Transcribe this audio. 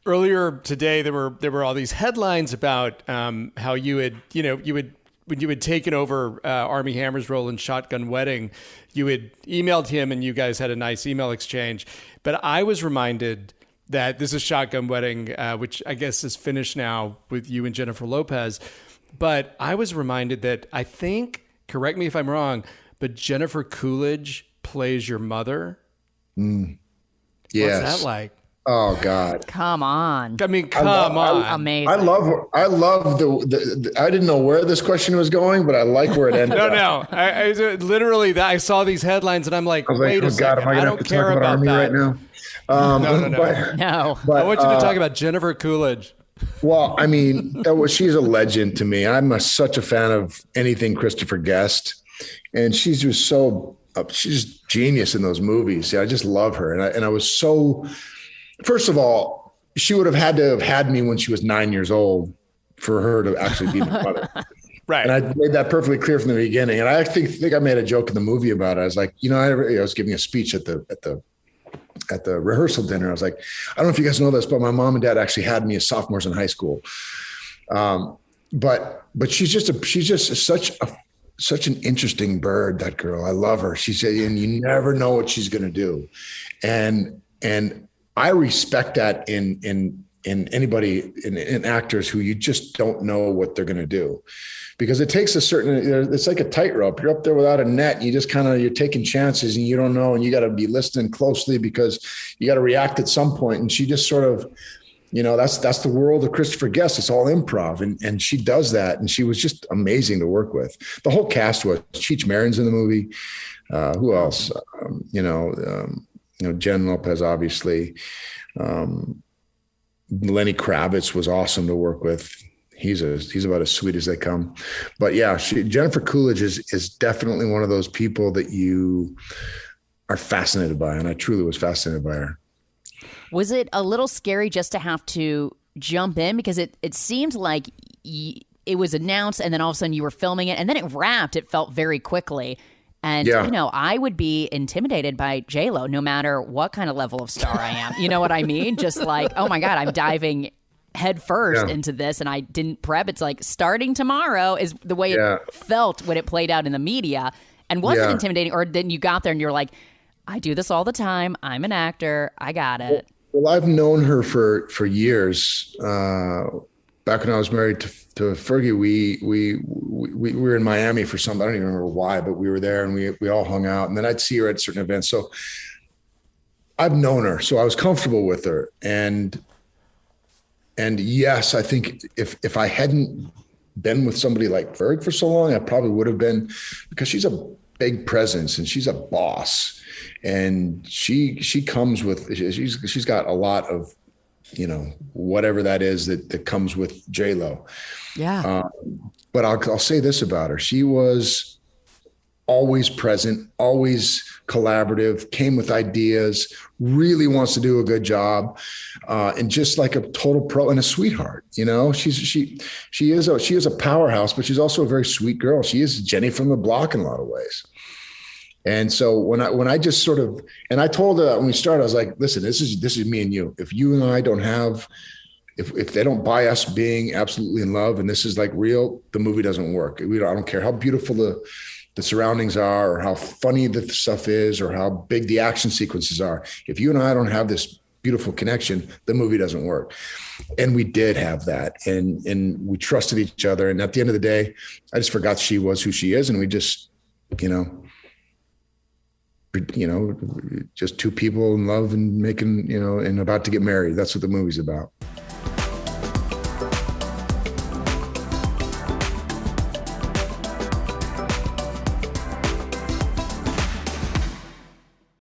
Earlier today, there were all these headlines about how when you had taken over Armie Hammer's role in Shotgun Wedding, you had emailed him and you guys had a nice email exchange. But I was reminded that this is Shotgun Wedding, which I guess is finished now with you and Jennifer Lopez. But I was reminded that I think, correct me if I'm wrong, but Jennifer Coolidge plays your mother. Mm. Yes. What's that like? Oh God! Come on! I mean, come on! Amazing! I love the. I didn't know where this question was going, but I like where it ended. No. I literally I saw these headlines and I'm like, wait a second. Am I don't care about Armie that right now. No. But I want you to talk about Jennifer Coolidge. Well, I mean, she's a legend to me. I'm such a fan of anything Christopher Guest, and she's just she's genius in those movies. I just love her, and I was so. First of all, she would have had me when she was 9 years old for her to actually be my mother. Right. And I made that perfectly clear from the beginning. And I think I made a joke in the movie about it. I was like, I was giving a speech at the rehearsal dinner. I was like, I don't know if you guys know this, but my mom and dad actually had me as sophomores in high school. But she's just such an interesting bird, that girl. I love her. And you never know what she's going to do. And I respect that in anybody, in actors who you just don't know what they're going to do, because it takes it's like a tightrope. You're up there without a net. You just you're taking chances and you don't know, and you got to be listening closely because you got to react at some point. And she just sort of, that's the world of Christopher Guest. It's all improv. And she does that. And she was just amazing to work with. The whole cast was Cheech Marin's in the movie. Who else? Jen Lopez, obviously. Lenny Kravitz was awesome to work with. He's about as sweet as they come. But yeah, Jennifer Coolidge is definitely one of those people that you are fascinated by. And I truly was fascinated by her. Was it a little scary just to have to jump in? Because it seemed like it was announced and then all of a sudden you were filming it and then it wrapped. It felt very quickly. And, I would be intimidated by J-Lo no matter what kind of level of star I am. You know what I mean? Just like, oh, my God, I'm diving head first into this and I didn't prep. It's like starting tomorrow is the way it felt when it played out in the media. And was it intimidating? Or then you got there and you're like, I do this all the time. I'm an actor. I got it. Well, I've known her for years. Back when I was married to Fergie, we were in Miami for something. I don't even remember why, but we were there and we all hung out. And then I'd see her at certain events. So I've known her, so I was comfortable with her. And yes, I think if I hadn't been with somebody like Ferg for so long, I probably would have been, because she's a big presence and she's a boss, and she comes with she's got a lot of whatever that is that comes with J-Lo. Yeah. But I'll say this about her. She was always present, always collaborative, came with ideas, really wants to do a good job. And just like a total pro and a sweetheart, she is a powerhouse, but she's also a very sweet girl. She is Jenny from the block in a lot of ways. And so when I just sort of, and I told her that when we started, I was like, listen, this is me and you. If you and I don't have, if they don't buy us being absolutely in love and this is like real, the movie doesn't work. I don't care how beautiful the surroundings are or how funny the stuff is or how big the action sequences are. If you and I don't have this beautiful connection, the movie doesn't work. And we did have that. And we trusted each other. And at the end of the day, I just forgot she was who she is. And we just, just two people in love and making, and about to get married. That's what the movie's about.